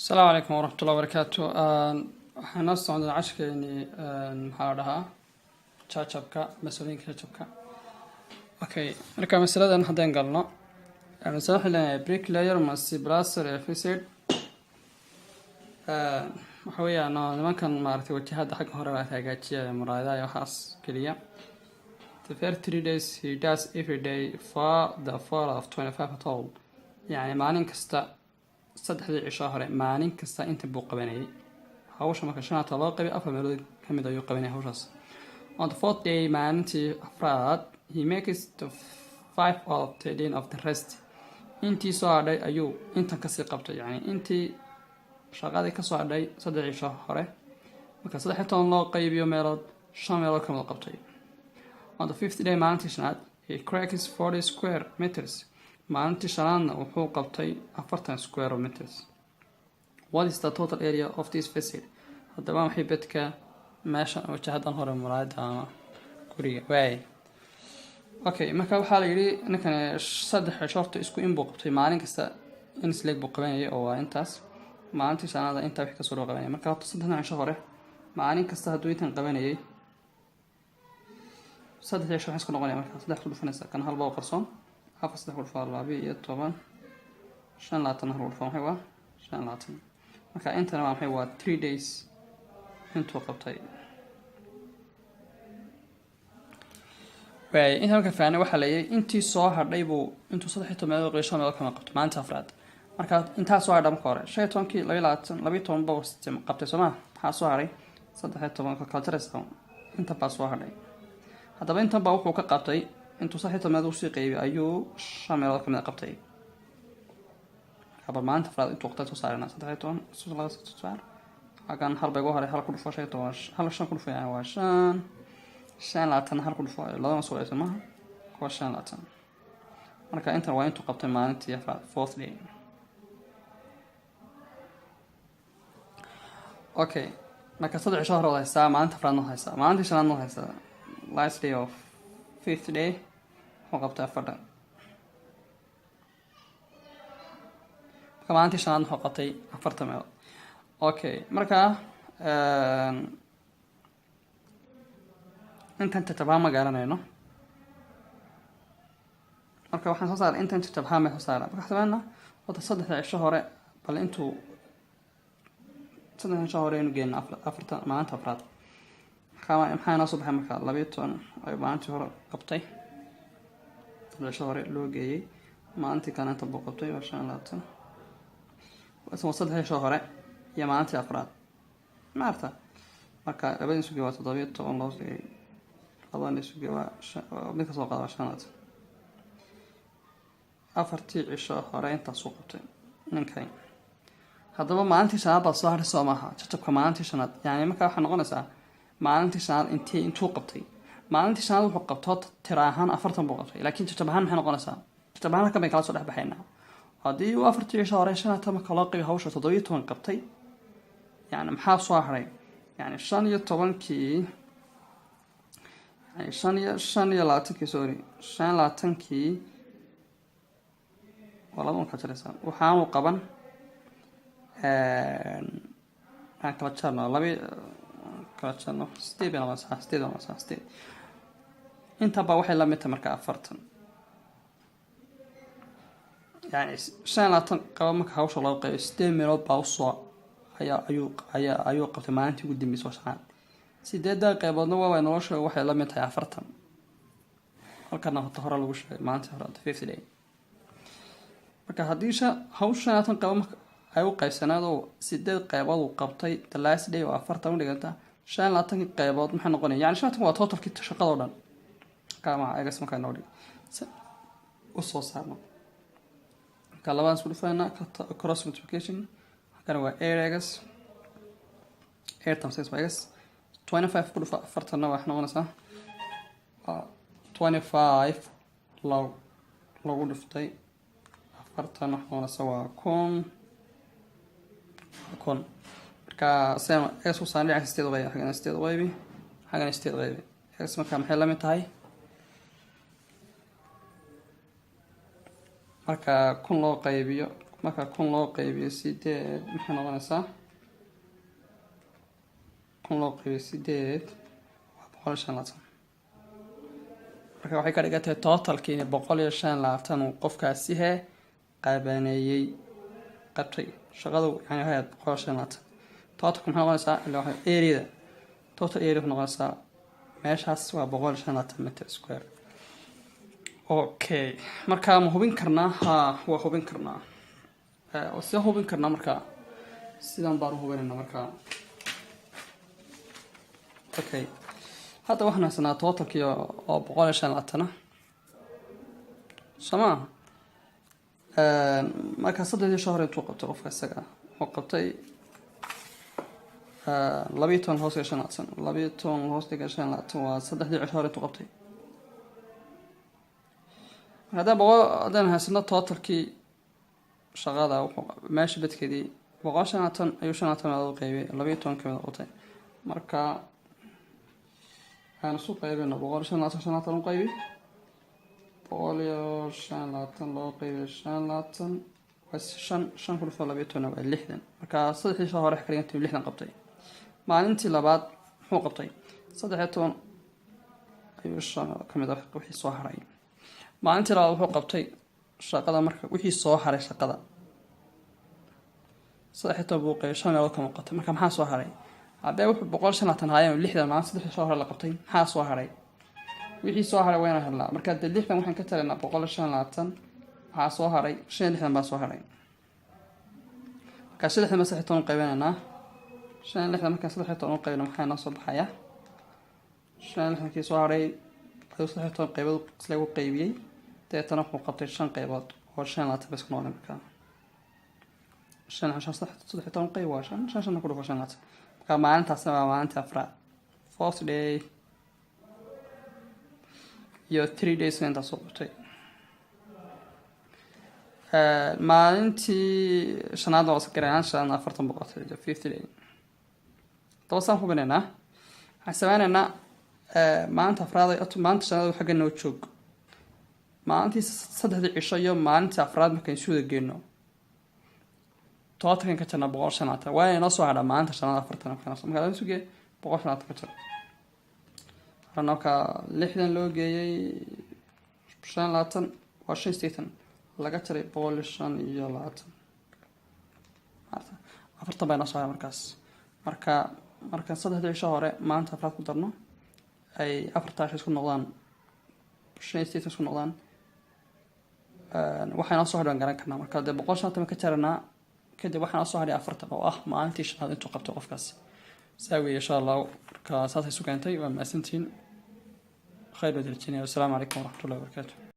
السلام عليكم ورحمة الله وبركاته. waxaan noo socdaa cashkeeni maxaa la dhahaa jajabka mas'uuliyiinka jajabka. Okay, marka masaladan haddaan galno masala waxay leedahay bricklayer must plaster a facade. waxa weeyaan nimankan maaragtay wajahada xagga hore waa hagaajiya muraayadaha iyo waxaas keliya. The first 3 days he does every day for the fall of 25 at all. يعني maalin kasta saddexdii cisho hore maalin kasta inta buu qabanayay hawsha marka shanaad loo qabay afar meelood ka mid ayuu qabanayay hawshaas. On the fourth day maalintii afraad he makes the 5 of the day of the rest. intii soo hadhay ayuu intan kasii qabtay, yani intii shaqadii ka soo hadhay saddex cisho hore marka 13 loo qaybiyo meelood 5 meelood ka mid qabtay. On the fifth day maalintii shanaad he cracks 40 square meters. maalintii shanaadna wuxuu qabtay 40 square meters. What is the total area of this facade? haddaba maxay bedka meeshan wajahadan hore muraayada ama guriga waay. Okay, marka waxaa la yidhi ninkan saddex shorta isku in buu qabtay maalin kasta in isleeg buu qabanayay oo waa intaas. maalintii shanaada intaa wixii kasoo qabanayay marka horta saddexdan cisho hore maalin kasta hadduu intan qabanayay saddex cisho waxay isku noqonayaan marka saddex ku dhufanaysa kan halba oo qarsoon afar saddex ku dhufaa 12 shan laatan hal dhufaa maxay waa 5 marka intana waa maxay waa 3 days intuu qabtay. way inta marka faana waxa leeyahay intii soo hadhay buu intuu 13 meelood qeysho meelood kama qabto maalinta afraad. marka intaa soo hadhay marka hore 12kii 12 baa system qabtay Soomaa waxa soo hadhay 13 ka kaltaraysa inta baa soo hadhay. haddaba inta baa wuxuu ka qabtay intuu 13 meelood sii qaybiyay ayuu 5 meelood ka mid qabtay. haba maanta afraad intuu waqti soo saarana 13 hagan hal bay ugu horay hal ku dhufo 15 hal shan ku dhufo waa 5 laatan hal ku dhufo labada soo aysan maaha waa 5 laatan. marka inta waa intuu qabtay maalintii afraad fourth day. Okay, marka saddex cisho hore haysaa maalinta afraad noo haysaa maalintii shanaad noo haysaa last day of fifth day wuxuu qabtay 4. maalintii shanaad wuxuu qabtay 4 meelood. Okay, marka intan tatabaa ma garanayno marka waxaan soo saaray intan tatabaa ma soo saaray marka xasaabana wada saddex cisho hore bal intuu saddex cisho hore inuu geeyna afarta maalinta afraad maxaa noo soo baxay marka 12 ay maalintii hore qabtay saddex cisho hore loo geeyay maalintii kan inta buu qabtay waa 5 laatan wasoo saddex cisho hore iyo maalintii afraad maarta marka labadii sugi waa 17 loo geeyay labadii sugi waa mid ka soo qaada 5 laatan afartii cisho hore inta soo qabtay ninkan. haddaba maalintii shanaad baa soo hadhay Soomaha jajabka maalintii shanaad yani marka waxa noqonaysaa maalintii shanaad intuu qabtay maalintii shanaad wuxuu qabtay tira ahaan 40 buu qabtay laakiin jajab ahaan maxay noqonaysaa jajab ahaan ka bay kala soo dhex baxaynaa haddii uu afartii cisho hore shanaad marka loo qaybiyo hawsha 17 qabtay yani maxaa soo hadhay yani 15kii yani 5 sorry 5 walaal ka jiraysan waxaanu qaban aan kala jarno steve inta baa waxay la mid tahay marka 40 yani 5 qaba marka hawsha loo qaybiyo steve meelood baa soo ayuu qabtay maalintii ugu dambeysay shaqada 8 qayboodna waa nolosha waxay la mid tahay 40 halkana hore lagu sheegay maalintii hore 50 day. marka haddii hawsha 5 qaba marka ay u qaybsanaado 8 qaybood uu qabtay the last day oo 40 u dhiganta 5 qaybood maxay noqonayaan yani 5 waa totalkii shaqada oo dhan kama ayaga markaa noo dhig u soo saarno marka labaan isku dhufayna cross multiplication kana waa 8x 8 times 6 x 25 ku dhufa 40 wax noqonaysa 25 lagu dhuftay 40 wax noqonaysa waa 1000 marka same x u saaran dhinaca sideed qayb xagana sideed qayb x marka maxay la mid tahay marka 1000 loo qaybiyo marka 1000 loo qaybiyo 8 maxay noqonaysaa 1000 loo qaybiyo 8 waa 125 marka waxay ka dhigan tahay totalkii 125 uu qofkaasi qabanayay qabtay shaqadu yani hay 125 totalku maxay noqonaysaa ilaa waxa area total area waxay noqonaysaa meeshaas waa 125 meter square. Okay, marka ma hubin karnaa waa hubin karnaa oo si hubin karnaa marka sidan baan hubinayna marka. Okay, hadda waxaan haysanaa totalkii oo 125 sama marka saddexdii shahar intuu qabtay qofka isaga oo qabtay 12 hoos gashan 12 hoos gashan waa saddexdii shahar intuu qabtay. haddaan haysano totalkii shaqada meesha bedkeedii 125 ayuu 25 loo qaybiyay 12 kamid qabtay marka aan soo qaybino 125 loo qaybiy 125 loo qaybiy 25 5 ku dhufo 12 waa 60 marka saddexdii shaqo hore xiriirtii 60 qabtay. maalintii labaad wuxuu qabtay 13 ayuu kamid ah wixii soo haray. maalintii labaad wuxuu qabtay shaqada marka wixii soo haray shaqada 13 buu qaybay 5 meelood kama qabtay marka maxaa soo haray hadee wuxuu 125 haayeen 60 maalin saddexdii shaqo hore la qabtay maxaa soo haray wixii soo haray wayna helnaa marka 60 waxaan ka talinaa 125 waxaa soo haray 60 baa soo haray marka 60 ma 13 qaybanayna 60 marka 13 qaybna maxaa noo soo baxaya 60 kii soo haray 13 qaybood lagu qaybiyay deetana wuxuu qabtay 5 qaybood oo 5 bas ku noqon marka 13 qayb waa 5 ku dhufo 5 marka maalintaas waa maalinta afraad fourth day iyo 3 days inta soo qabtay. maalintii shanaad waa sakaraan 40 boqotay 50 day tawasaan hubinayna xasabanayna maanta afraad ay maanta shanaad waxa ganoo joog maalintii saddexdii cisho iyo maalintii afraad markaan soo geeyno totalkan ka jana 125 waa inoo soo hadha maalinta shanaad 40 markaan soo geey 125 ka jira ranaka 60 loo geeyay 25 waa 60 laga jaray 125 afartan baa inoo soo hadha markaas marka saddexdii cisho hore maanta afraad ku darno ay 14 isku noqdaan 5 isku noqdaan waxaan soo hadhan garan karnaa marka 150 ka jarana kadib waxaan soo hadhay 40 oo maalintii shanaad intuu qabtay qofkaas saawi insha Allah marka saasay sugantay waa maasantiin khayr wada rajaynayo. Assalaamu calaykum waraxmatullaahi wabarakaatuh.